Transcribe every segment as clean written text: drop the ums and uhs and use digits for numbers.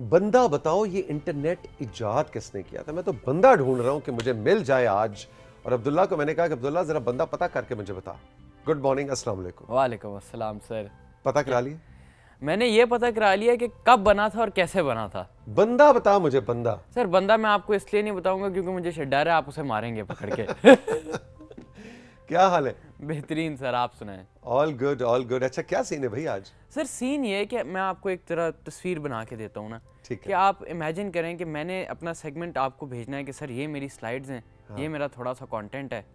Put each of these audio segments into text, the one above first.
बंदा बताओ ये इंटरनेट इजाद किसने किया था? मैं तो बंदा ढूंढ रहा हूं कि मुझे मिल जाए आज। और अब्दुल्ला को मैंने कहा कि अब्दुल्ला जरा बंदा पता करके मुझे बता। गुड मॉर्निंग, अस्सलाम वालेकुम। वालेकुम अस्सलाम सर। पता करा लिया? मैंने ये पता करा लिया कि कब बना था और कैसे बना था। बंदा बता मुझे, बंदा। सर बंदा मैं आपको इसलिए नहीं बताऊंगा क्योंकि मुझे डर है आप उसे मारेंगे पकड़ के। क्या हाल है? बेहतरीन सर, आप सुनाएं। All good, all good. अच्छा क्या सीन है भाई आज? सर सीन ये है कि मैं आपको एक तरह तस्वीर बना के देता हूँ ना, ठीक है। कि आप इमेजिन करें कि मैंने अपना सेगमेंट आपको भेजना है कि सर ये मेरी स्लाइड्स हैं, हाँ। ये मेरा थोड़ा सा कंटेंट है,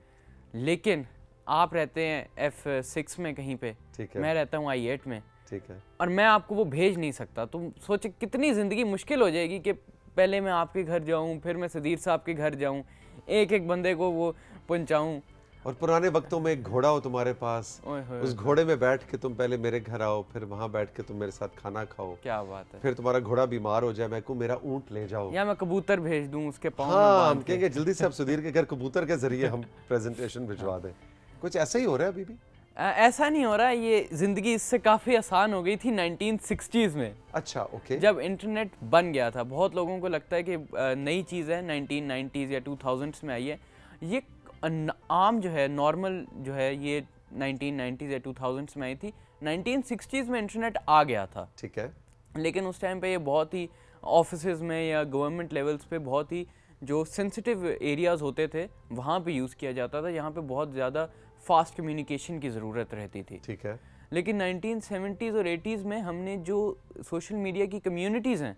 लेकिन आप रहते हैं F6 में कहीं पे, ठीक है। मैं रहता हूँ I8 में, ठीक है। और मैं आपको वो भेज नहीं सकता। तो सोचे कितनी ज़िंदगी मुश्किल हो जाएगी कि पहले मैं आपके घर जाऊं, फिर मैं सदीर साहब के घर जाऊं, एक एक बंदे को वो पहुंचाऊं। और पुराने वक्तों में एक घोड़ा हो तुम्हारे पास, उस घोड़े में बैठ के तुम पहले मेरे घर आओ, फिर वहां बैठ के तुम मेरे साथ खाना खाओ। क्या बात है। फिर तुम्हारा घोड़ा बीमार हो जाए, मैं को मेरा ऊंट ले जाओ, या मैं कबूतर भेज दूं उसके पाँव में हाँ, बांध हम के। कहेंगे जल्दी से अब सुधीर के घर कबूतर के जरिए हम प्रेजेंटेशन भिजवा दें। कुछ ऐसा ही हो रहा है अभी भी? ऐसा नहीं हो रहा है, ये जिंदगी इससे काफ़ी आसान हो गई थी 1960s में। अच्छा, ओके। जब इंटरनेट बन गया था, बहुत लोगों को लगता है कि नई चीज़ है, 1990s या 2000s में आई है। ये आम जो है, नॉर्मल जो है, ये 1990s या 2000s में आई थी। 1960s में इंटरनेट आ गया था, ठीक है। लेकिन उस टाइम पे ये बहुत ही ऑफिसेज में या गवर्नमेंट लेवल्स पे बहुत ही जो सेंसिटिव एरियाज़ होते थे वहाँ पे यूज़ किया जाता था, यहाँ पे बहुत ज़्यादा फास्ट कम्युनिकेशन की ज़रूरत रहती थी। ठीक है। लेकिन 1970s और 80s में हमने जो सोशल मीडिया की कम्युनिटीज़ हैं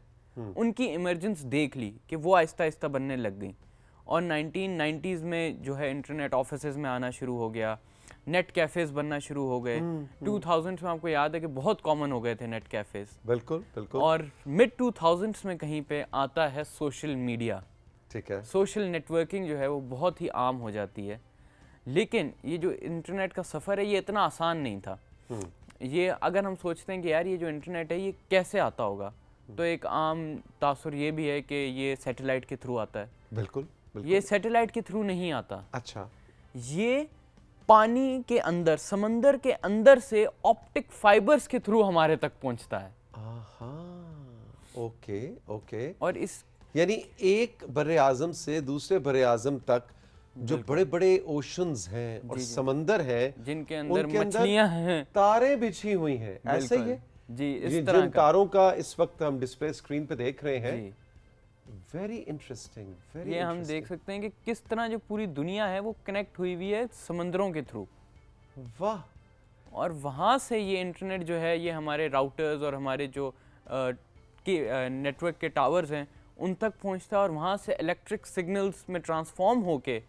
उनकी इमरजेंस देख ली कि वो आहिस्ता आहिस्ता बनने लग गई। और 1990s में जो है इंटरनेट ऑफिसेज में आना शुरू हो गया, नेट कैफ़ेज़ बनना शुरू हो गए। 2000s में आपको याद है कि बहुत कॉमन हो गए थे नेट कैफ़ेज़। बिल्कुल बिल्कुल। और मिड 2000s में कहीं पे आता है सोशल मीडिया। ठीक है। सोशल नेटवर्किंग जो है वो बहुत ही आम हो जाती है। लेकिन ये जो इंटरनेट का सफ़र है ये इतना आसान नहीं था। ये अगर हम सोचते हैं कि यार ये जो इंटरनेट है ये कैसे आता होगा, तो एक आम तासुर ये भी है कि ये सैटेलाइट के थ्रू आता है। बिल्कुल बिल्कुल। ये सैटेलाइट के थ्रू नहीं आता। अच्छा। ये पानी के अंदर, समंदर के अंदर से ऑप्टिक फाइबर्स के थ्रू हमारे तक पहुंचता है। आहा, ओके ओके। और इस यानी एक बरे आजम से दूसरे बरे आजम तक जो बड़े बड़े ओशंस हैं और समंदर हैं, जिनके अंदर मछलियां हैं, तारें बिछी हुई हैं, ऐसे ही है जी। इस तरह जिन तारों का इस वक्त हम डिस्प्ले स्क्रीन पे देख रहे हैं। Very interesting, very. ये हम देख सकते हैं कि किस तरह जो पूरी दुनिया है वो कनेक्ट हुई हुई है समंदरों के थ्रू। वाह। और वहाँ से ये इंटरनेट जो है ये हमारे राउटर्स और हमारे जो नेटवर्क के टावर्स हैं उन तक पहुँचता है, और वहाँ से इलेक्ट्रिक सिग्नल्स में ट्रांसफॉर्म होके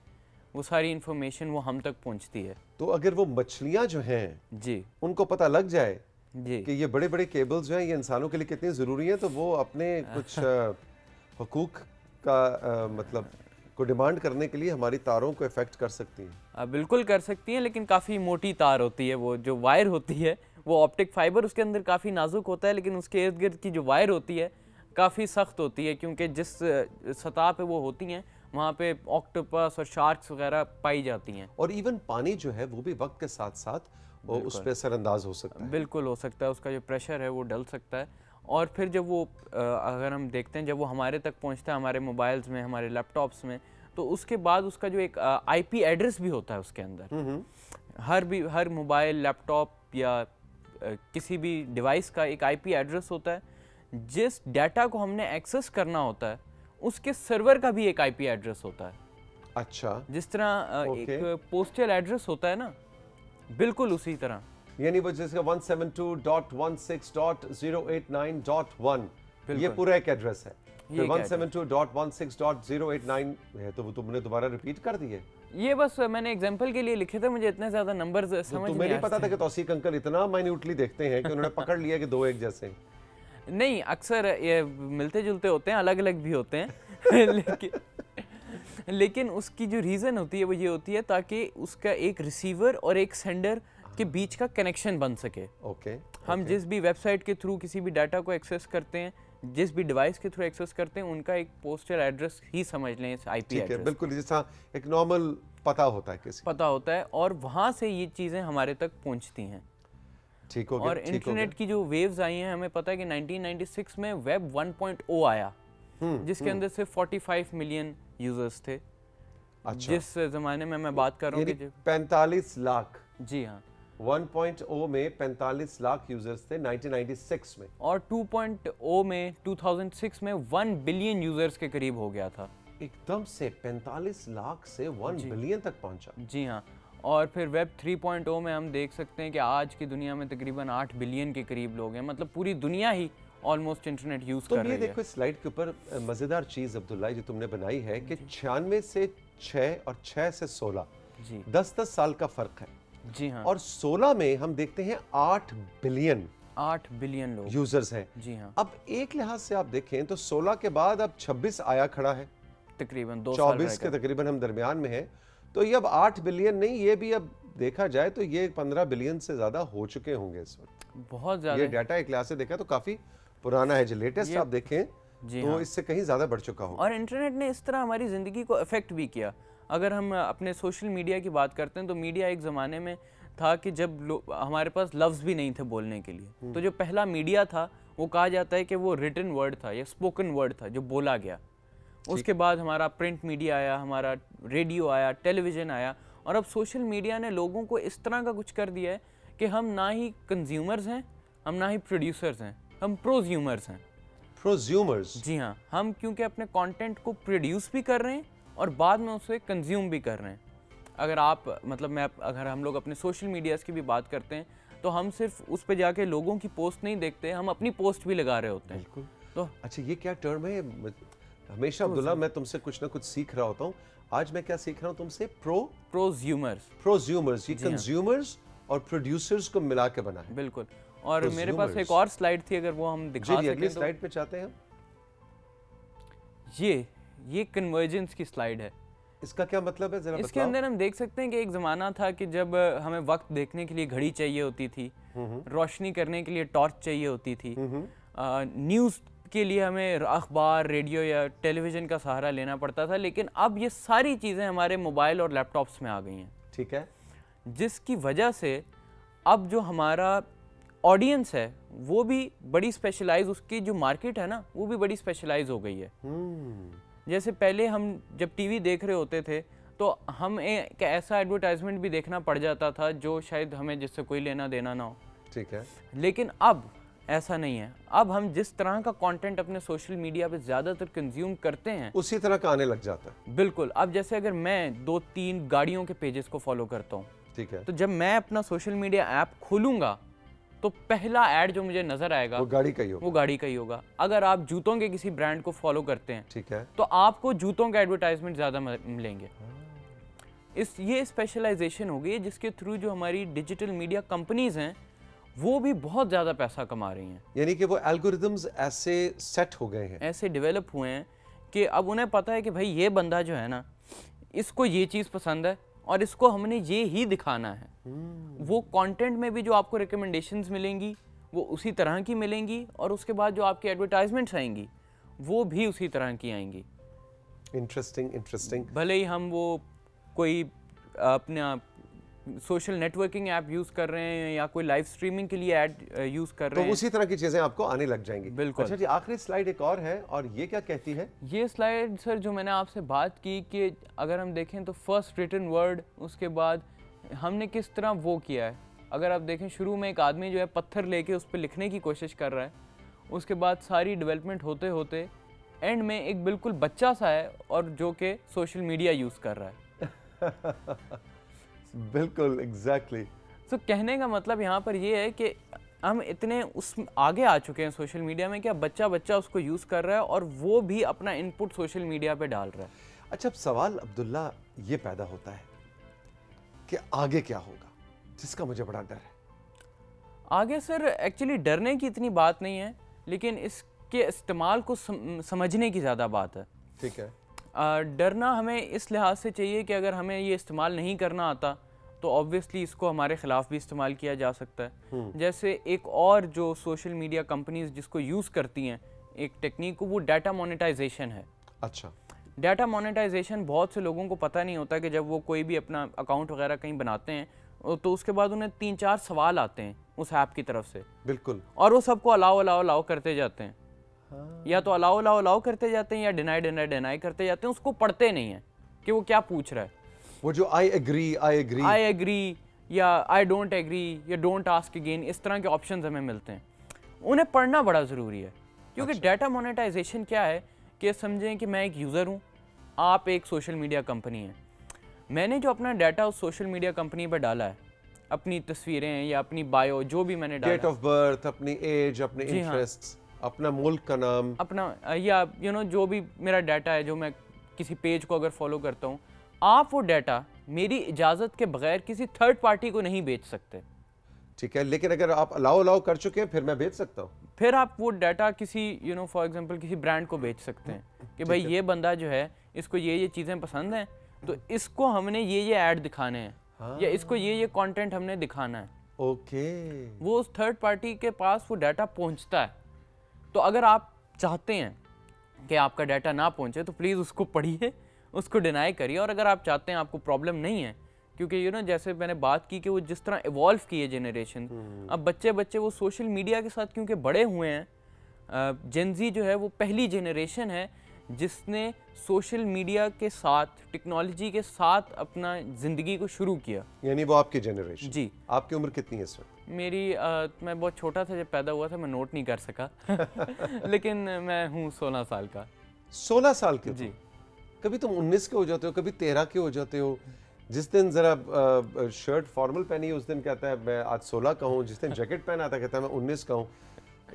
वो सारी इंफॉर्मेशन वो हम तक पहुँचती है। तो अगर वो मछलियाँ जो हैं जी, उनको पता लग जाए जी कि ये बड़े बड़े केबल्स जो हैं ये इंसानों के लिए कितनी ज़रूरी हैं, तो वो अपने कुछ हुकूक का मतलब को डिमांड करने के लिए हमारी तारों को इफेक्ट कर सकती हैं। बिल्कुल कर सकती हैं, लेकिन काफ़ी मोटी तार होती है। वो जो वायर होती है वो ऑप्टिक फाइबर उसके अंदर काफ़ी नाजुक होता है, लेकिन उसके इर्द गिर्द की जो वायर होती है काफ़ी सख्त होती है, क्योंकि जिस सतह पे वो होती हैं वहाँ पे ऑक्टोपस और शार्क्स वगैरह पाई जाती हैं। और इवन पानी जो है वो भी वक्त के साथ साथ वो उस पर असरअंदाज हो सकता है। बिल्कुल हो सकता है, उसका जो प्रेशर है वो डल सकता है। और फिर जब वो अगर हम देखते हैं जब वो हमारे तक पहुंचता है, हमारे मोबाइल्स में, हमारे लैपटॉप्स में, तो उसके बाद उसका जो एक IP एड्रेस भी होता है उसके अंदर। हर मोबाइल, लैपटॉप या किसी भी डिवाइस का एक IP एड्रेस होता है। जिस डाटा को हमने एक्सेस करना होता है उसके सर्वर का भी एक IP एड्रेस होता है। अच्छा। जिस तरह एक पोस्टल एड्रेस होता है ना, बिल्कुल उसी तरह। यानी वो जैसे 172.16.089.1 ये पूरा एक एड्रेस है। फिर 172.16.089 है, तो वो तुमने दोबारा रिपीट कर दिए। ये बस मैंने एग्जांपल के लिए लिखे थे, मुझे इतने ज्यादा नंबर्स समझ तुम्हें नहीं पता था कि तौसीक अंकल इतना माइन्यूटली देखते हैं कि उन्होंने पकड़ लिया कि दो एक जैसे? नहीं, अक्सर ये मिलते जुलते होते हैं, अलग अलग भी होते हैं। लेकिन उसकी जो रीज़न होती है वो ये होती है ताकि उसका एक रिसीवर और एक सेंडर के बीच का कनेक्शन बन सके। ओके। हम जिस भी वेबसाइट के थ्रू किसी भी डाटा को एक्सेस करते हैं, जिस भी डिवाइस के थ्रू एक्सेस करते हैं, उनका एक पोस्टल एड्रेस ही समझ लें, इस IP एड्रेस। बिल्कुल, जैसा एक नॉर्मल पता होता है किसी पता होता है, और वहाँ से ये चीज़ें हमारे तक पहुँचती हैं। ठीक हो गया, और इंटरनेट की जो वेव्स आई हैं, हमें पता है कि 1996 में वेब 1.0 आया, जिसके अंदर सिर्फ 45 मिलियन यूजर्स थे। अच्छा। जिस जमाने में मैं बात कर रहा हूँ कि 45 लाख। जी हाँ, 1.0 में 45 लाख यूजर्स थे 1996 में, और 2.0 में 2006 में 1 बिलियन यूजर्स के करीब हो गया था। एकदम से 45 लाख से 1 बिलियन तक पहुंचा। जी हाँ, और फिर वेब 3.0 में हम देख सकते हैं कि आज की दुनिया में तकरीबन 8 बिलियन के करीब लोग हैं, मतलब पूरी दुनिया ही ऑलमोस्ट इंटरनेट यूज कर रही है। तो ये देखो स्लाइड के ऊपर मजेदार चीज अब्दुल्ला जो तुमने बनाई है कि 96 से 6 और 6 से 16 जी 10-10 साल का फर्क है। जी हाँ, और 16 में हम देखते हैं 8 बिलियन लोग यूजर्स हैं। जी हाँ, अब एक लिहाज से आप देखें तो 16 के बाद अब 26 आया खड़ा है, तकरीबन 2 साल 24 के तकरीबन हम दरमियान में हैं। तो ये अब 8 बिलियन नहीं, ये भी अब देखा जाए तो ये 15 बिलियन से ज्यादा हो चुके होंगे इस वक्त। बहुत ज्यादा ये डाटा एक लिहाज से देखा तो काफी पुराना है, जो लेटेस्ट आप देखें तो हाँ। इससे कहीं ज्यादा बढ़ चुका हो। और इंटरनेट ने इस तरह हमारी ज़िंदगी को अफेक्ट भी किया। अगर हम अपने सोशल मीडिया की बात करते हैं तो मीडिया एक ज़माने में था कि जब हमारे पास लफ्ज़ भी नहीं थे बोलने के लिए, तो जो पहला मीडिया था वो कहा जाता है कि वो रिटन वर्ड था या स्पोकन वर्ड था जो बोला गया। उसके बाद हमारा प्रिंट मीडिया आया, हमारा रेडियो आया, टेलीविज़न आया, और अब सोशल मीडिया ने लोगों को इस तरह का कुछ कर दिया है कि हम ना ही कंज्यूमर्स हैं, हम ना ही प्रोड्यूसर्स हैं, हम प्रोज्यूमर्स हैं। प्रोज्यूमर्स? जी हाँ, हम क्योंकि अपने कंटेंट को प्रोड्यूस भी कर रहे हैं और बाद में उसे कंज्यूम भी कर रहे हैं। अगर आप मतलब अगर हम लोग अपने सोशल मीडियाज़ की भी बात करते हैं तो हम सिर्फ उस पे जाके लोगों की पोस्ट नहीं देखते, हम अपनी पोस्ट भी लगा रहे होते हैं। बिल्कुल। तो अच्छा, ये क्या टर्म है? हमेशा अब्दुल्ला मैं तुमसे कुछ ना कुछ सीख रहा होता हूँ। आज मैं क्या सीख रहा हूँ तुमसे? प्रोज्यूमर्स। ये कंज्यूमर्स और प्रोड्यूसर्स को मिला के बना है। बिल्कुल। और मेरे पास एक और स्लाइड थी, अगर वो हम दिखा सकें। अगली स्लाइड पे चाहते हैं हम। ये कन्वर्जेंस की स्लाइड है। इसका क्या मतलब है, जरा इसके अंदर हम देख सकते हैं कि एक ज़माना था कि जब हमें वक्त देखने के लिए घड़ी चाहिए होती थी, रोशनी करने के लिए टॉर्च चाहिए होती थी, न्यूज़ के लिए हमें अखबार, रेडियो या टेलीविज़न का सहारा लेना पड़ता था। लेकिन अब ये सारी चीज़ें हमारे मोबाइल और लैपटॉप्स में आ गई हैं। ठीक है। जिसकी वजह से अब जो हमारा ऑडियंस है वो भी बड़ी स्पेशलाइज, उसकी जो मार्केट है ना वो भी बड़ी स्पेशलाइज हो गई है। जैसे पहले हम जब टीवी देख रहे होते थे तो हम एक ऐसा एडवर्टाइजमेंट भी देखना पड़ जाता था जो शायद हमें जिससे कोई लेना देना ना हो। ठीक है। लेकिन अब ऐसा नहीं है। अब हम जिस तरह का कंटेंट अपने सोशल मीडिया पे ज़्यादातर कंज्यूम करते हैं उसी तरह का आने लग जाता है। बिल्कुल। अब जैसे अगर मैं 2-3 गाड़ियों के पेजेस को फॉलो करता हूँ, ठीक है, तो जब मैं अपना सोशल मीडिया ऐप खोलूंगा तो पहला ऐड जो मुझे नजर आएगा वो गाड़ी का ही होगा। अगर आप जूतों के किसी ब्रांड को फॉलो करते हैं, ठीक है, तो आपको जूतों के एडवर्टाइजमेंट ज्यादा मिलेंगे। ये स्पेशलाइजेशन हो गई है जिसके थ्रू जो हमारी डिजिटल मीडिया कंपनीज हैं वो भी बहुत ज्यादा पैसा कमा रही हैं। यानी कि वो एल्गोरिदम्स ऐसे सेट हो गए हैं, ऐसे डेवलप हुए हैं कि अब उन्हें पता है कि भाई ये बंदा जो है ना, इसको ये चीज़ पसंद है और इसको हमने ये ही दिखाना है। वो कंटेंट में भी जो आपको रिकमेंडेशंस मिलेंगी वो उसी तरह की मिलेंगी, और उसके बाद जो आपकी एडवर्टाइजमेंट्स आएंगी वो भी उसी तरह की आएंगी। इंटरेस्टिंग। भले ही हम वो कोई अपना सोशल नेटवर्किंग ऐप यूज कर रहे हैं या कोई लाइव स्ट्रीमिंग के लिए ऐड यूज कर रहे हैं, तो उसी तरह की चीजें आपको आने लग जाएंगी। बिल्कुल। अच्छा जी, आखिरी स्लाइड एक और है, और ये क्या कहती है? ये स्लाइड सर जो मैंने आपसे बात की कि अगर हम देखें तो फर्स्ट रिटन वर्ड, उसके बाद हमने किस तरह वो किया है। अगर आप देखें शुरू में एक आदमी जो है पत्थर लेके उस पर लिखने की कोशिश कर रहा है, उसके बाद सारी डेवलपमेंट होते होते एंड में एक बिल्कुल बच्चा सा है और जो कि सोशल मीडिया यूज़ कर रहा है। बिल्कुल, एग्जैक्टली। तो कहने का मतलब यहाँ पर ये है कि हम इतने उस आगे आ चुके हैं सोशल मीडिया में कि अब बच्चा उसको यूज़ कर रहा है और वो भी अपना इनपुट सोशल मीडिया पे डाल रहा है। अच्छा, अब सवाल अब्दुल्ला ये पैदा होता है कि आगे क्या होगा, जिसका मुझे बड़ा डर है। आगे सर एक्चुअली डरने की इतनी बात नहीं है, लेकिन इसके इस्तेमाल को समझने की ज़्यादा बात है। ठीक है। डरना हमें इस लिहाज से चाहिए कि अगर हमें ये इस्तेमाल नहीं करना आता तो ऑब्वियसली इसको हमारे ख़िलाफ़ भी इस्तेमाल किया जा सकता है। जैसे एक और जो सोशल मीडिया कंपनीज जिसको यूज़ करती हैं एक टेक्निक को, वो डाटा मोनेटाइजेशन है। अच्छा। डाटा मोनेटाइजेशन बहुत से लोगों को पता नहीं होता कि जब वो कोई भी अपना अकाउंट वगैरह कहीं बनाते हैं तो उसके बाद उन्हें 3-4 सवाल आते हैं उस ऐप की तरफ से, बिल्कुल, और वो सबको अलाउ करते जाते हैं। हाँ। या तो अलाउ करते जाते हैं या डिनाई करते जाते हैं, उसको पढ़ते नहीं है कि वो क्या पूछ रहा है। वो जो आई एग्री या आई डोंट एग्री या डोंट आस्क अगेन, इस तरह के ऑप्शंस हमें मिलते हैं। उन्हें पढ़ना बड़ा ज़रूरी है, क्योंकि डाटा मोनेटाइजेशन क्या है कि समझें कि मैं एक यूज़र हूँ, आप एक सोशल मीडिया कंपनी है। मैंने जो अपना डाटा उस सोशल मीडिया कंपनी पर डाला है, अपनी तस्वीरें या अपनी बायो जो भी मैंने डाला, डेट ऑफ बर्थ, अपनी एज, अपने इंटरेस्ट्स, अपना मुल्क का नाम, अपना या जो भी मेरा डाटा है, जो मैं किसी पेज को अगर फॉलो करता हूँ, आप वो डाटा मेरी इजाज़त के बगैर किसी थर्ड पार्टी को नहीं बेच सकते। ठीक है, लेकिन अगर आप अलाउ कर चुके हैं फिर मैं बेच सकता हूँ। फिर आप वो डाटा किसी फॉर एग्जांपल किसी ब्रांड को बेच सकते हैं कि भाई ये बंदा जो है, इसको ये चीज़ें पसंद हैं, तो इसको हमने ये ऐड दिखाने हैं। हाँ। या इसको ये कंटेंट हमने दिखाना है। ओके। वो उस थर्ड पार्टी के पास वो डाटा पहुंचता है। तो अगर आप चाहते हैं कि आपका डाटा ना पहुंचे तो प्लीज़ उसको पढ़िए, उसको डिनाई करिए। और अगर आप चाहते हैं, आपको प्रॉब्लम नहीं है, क्योंकि जैसे मैंने बात की कि वो जिस तरह इवॉल्व की है जनरेशन, अब बच्चे वो सोशल मीडिया के साथ क्योंकि बड़े हुए हैं, जेनजी जो है वो पहली जनरेशन है जिसने सोशल मीडिया के साथ, टेक्नोलॉजी के साथ अपना ज़िंदगी को शुरू किया। यानी वो आपकी जनरेशन। जी। आपकी उम्र कितनी है इस वक्त? मेरी मैं बहुत छोटा था जब पैदा हुआ था, मैं नोट नहीं कर सका लेकिन मैं हूँ 16 साल का। 16 साल के? जी। कभी तुम 19 के हो जाते हो, कभी 13 के हो जाते हो। जिस दिन जरा शर्ट फॉर्मल पहनी है उस दिन कहता है मैं आज 16 का हूँ, जिस दिन जैकेट पहना था कहता है मैं 19 का हूँ।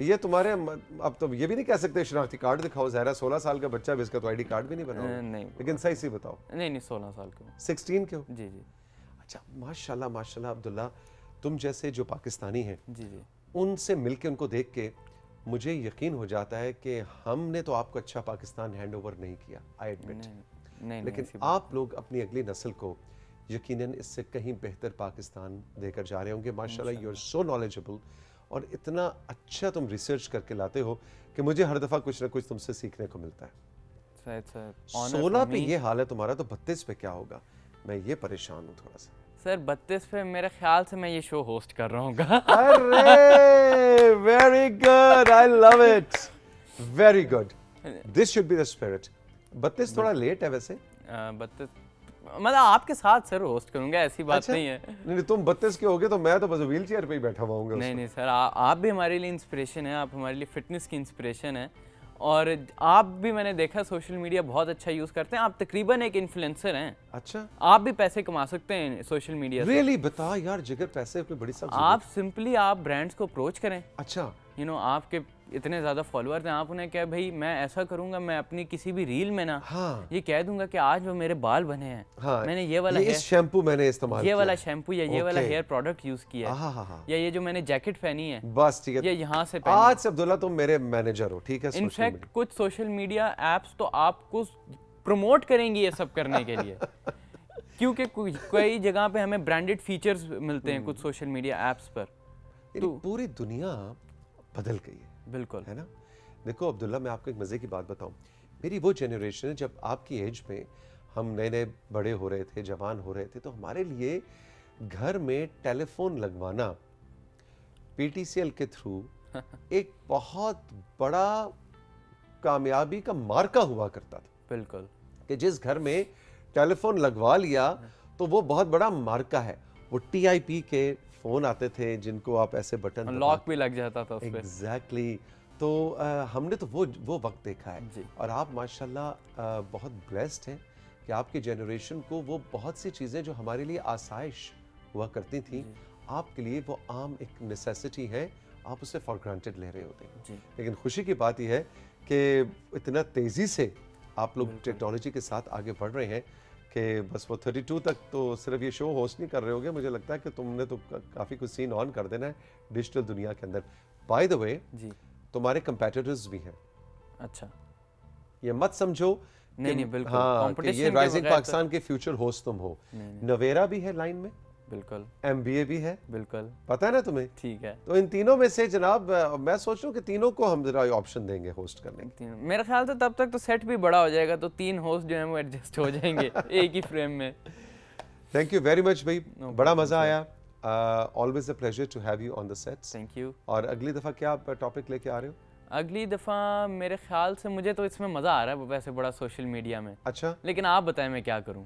ये तुम्हारे, अब तो ये भी नहीं कह सकते शनाख्ती कार्ड दिखाओ, ज़ाहिर 16 साल का बच्चा भी, इसका तो आईडी कार्ड भी नहीं बना हुआ। नहीं, लेकिन सही से बताओ। नहीं 16 साल के हो। 16 के हो? जी जी। अच्छा, माशाल्लाह अब्दुल्ला, तुम जैसे जो पाकिस्तानी हैं, जी जी, उनसे मिलके, उनको देख के मुझे यकीन हो जाता है कि हमने तो आपको अच्छा पाकिस्तान हैंड ओवर नहीं किया, आई एडमिट। नहीं, लेकिन आप लोग अपनी अगली नस्ल को यकीनन इससे कहीं बेहतर पाकिस्तान देकर जा रहे होंगे। माशाल्लाह, यू आर सो नॉलेजेबल और इतना अच्छा तुम रिसर्च करके लाते हो कि मुझे हर दफ़ा कुछ ना कुछ तुमसे सीखने को मिलता है। 16 पे ये हाल है तुम्हारा, तो 32 पे क्या होगा? मैं ये परेशान हूँ थोड़ा सा। सर 32 पे मेरे ख्याल से मैं ये शो होस्ट कर रहा हूँ। अरे very good, I love it, very good, this should be the spirit. 32 थोड़ा लेट है वैसे। 32 मतलब आपके साथ सर होस्ट करूंगा, ऐसी बात अच्छा? नहीं है। नहीं, तुम 32 के होगे तो मैं तो बस व्हील चेयर पे ही बैठा हुआ। नहीं सर, आप भी हमारे लिए इंस्पिरेशन है, आप हमारे लिए फिटनेस की इंस्पिरेशन है। और आप भी, मैंने देखा सोशल मीडिया बहुत अच्छा यूज़ करते हैं, आप तकरीबन एक इन्फ्लुएंसर हैं। अच्छा, आप भी पैसे कमा सकते हैं सोशल मीडिया से। रियली? बता यार जिगर, पैसे कोई बड़ी सब। आप सिंपली आप ब्रांड्स को अप्रोच करें। अच्छा, आपके इतने ज़्यादा फॉलोअर्स हैं, आप उन्हें क्या भाई मैं ऐसा करूंगा, मैं अपनी किसी भी रील में ना ये कह दूंगा कि आज वो मेरे बाल बने हैं, मैंने ये वाला शैम्पू मैंने इस्तेमाल किया, ये वाला शैम्पू या ये वाला हेयर प्रोडक्ट यूज किया, या ये जो मैंने जैकेट पहनी है, बस ठीक है, ये यहाँ से आज से अब्दुल्ला तुम मेरे मैनेजर हो, ठीक है। इनफैक्ट कुछ सोशल मीडिया एप्स तो आपको प्रमोट करेंगी ये सब करने के लिए क्योंकि कई जगह पे हमें ब्रांडेड फीचर्स मिलते हैं कुछ सोशल मीडिया एप्स पर। तो पूरी दुनिया बदल गई है, बिल्कुल, है ना। देखो अब्दुल्ला, मैं आपको एक मज़े की बात बताऊं, मेरी वो जनरेशन है जब आपकी एज में हम नए बड़े हो रहे थे, जवान हो रहे थे, तो हमारे लिए घर में टेलीफोन लगवाना पीटीसीएल के थ्रू एक बहुत बड़ा कामयाबी का मार्का हुआ करता था। बिल्कुल, कि जिस घर में टेलीफोन लगवा लिया तो वो बहुत बड़ा मार्का है। वो टीआईपी के फोन आते थे जिनको आप ऐसे बटन, लॉक भी लग जाता था उसपे। एग्जैक्टली। तो हमने तो वो वक्त देखा है। और आप माशाल्लाह बहुत ब्लेस्ड हैं कि आपकी जनरेशन को वो बहुत सी चीज़ें जो हमारे लिए आसाइश हुआ करती थी, आपके लिए वो आम एक नेसेसिटी है, आप उसे फॉर ग्रांटेड ले रहे होते हैं। लेकिन खुशी की बात यह है कि इतना तेज़ी से आप लोग टेक्नोलॉजी के साथ आगे बढ़ रहे हैं कि बस वो 32 तक तो सिर्फ ये शो होस्ट नहीं कर रहे होगे, मुझे लगता है कि तुमने तो काफ़ी कुछ सीन ऑन कर देना है डिजिटल दुनिया के अंदर। बाय द वे, तुम्हारे कंपेटिटर्स भी हैं। अच्छा, ये मत समझो नहीं बिल्कुल, हाँ, कि ये राइजिंग पाकिस्तान के फ्यूचर होस्ट तुम हो। नवेरा भी है लाइन में, बिल्कुल, एमबीए भी है, बिल्कुल, पता है ना तुम्हें। ठीक है, तो इन तीनों में से जनाब मैं सोच रहा हूँ कि तीनों को हम जरा ऑप्शन देंगे होस्ट करने के। मेरा ख्याल से तब तक तो सेट भी बड़ा हो जाएगा, तो 3 होस्ट जो हैं वो एडजस्ट हो जाएंगे एक ही फ्रेम में। थैंक यू वेरी मच भाई, बड़ा मज़ा आया। Always a pleasure to have you on the sets. Thank you. और अगली दफ़ा क्या आप टॉपिक लेके आ रहे हो? अगली दफ़ा मेरे ख्याल से, मुझे तो इसमें मज़ा आ रहा है वैसे बड़ा सोशल मीडिया में। अच्छा, लेकिन आप बताएं मैं क्या करूं?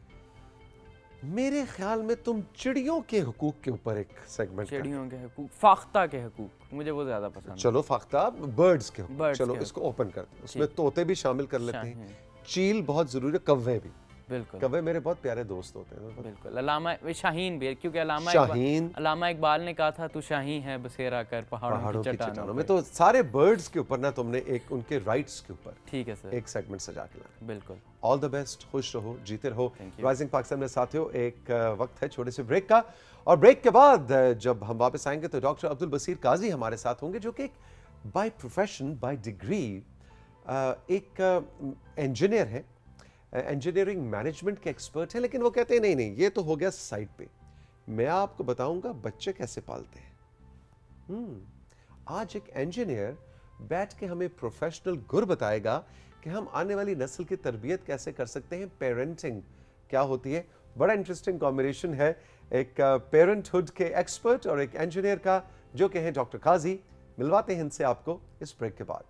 मेरे ख्याल में तुम चिड़ियों के हुकूक के ऊपर एक सेगमेंट, चिड़ियों के हुकूक, फाख्ता के हुकूक, मुझे वो ज़्यादा पसंद है। चलो फाख्ता, बर्ड्स के हुकूक, Birds चलो के इसको ओपन करते हैं, उसमें तोते भी शामिल कर लेते हैं, चील बहुत ज़रूरी है, कौवे भी। बिल्कुल, कौवे मेरे बहुत प्यारे दोस्त होते हैं। बिल्कुल। अलामा शाहीन भी, क्योंकि शाहीन, अलामा इकबाल ने कहा था, तू शाहीन है बसेरा कर पहाड़ों की चट्टानों में। तो सारे बर्ड्स के ऊपर ना तुमने एक उनके राइट्स के ऊपर, ठीक है सर, एक सेगमेंट सजा के लाना। बिल्कुल। ऑल द बेस्ट, खुश रहो, जीते रहो। राइजिंग पाकिस्तान में साथियों, एक वक्त है छोटे से ब्रेक का, और ब्रेक के बाद जब हम वापस आएंगे तो डॉक्टर अब्दुल बसीर काजी हमारे साथ होंगे, जो कि एक बाय प्रोफेशन, बाय डिग्री एक इंजीनियर है, इंजीनियरिंग मैनेजमेंट के एक्सपर्ट हैं, लेकिन वो कहते हैं नहीं नहीं, ये तो हो गया साइड पे, मैं आपको बताऊंगा बच्चे कैसे पालते हैं। आज एक इंजीनियर बैठ के हमें प्रोफेशनल गुर बताएगा कि हम आने वाली नस्ल की तरबियत कैसे कर सकते हैं, पेरेंटिंग क्या होती है। बड़ा इंटरेस्टिंग कॉम्बिनेशन है, एक पेरेंटहुड के एक्सपर्ट और एक इंजीनियर का, जो कि हैं डॉक्टर काजी। मिलवाते हैं इनसे आपको इस ब्रेक के बाद।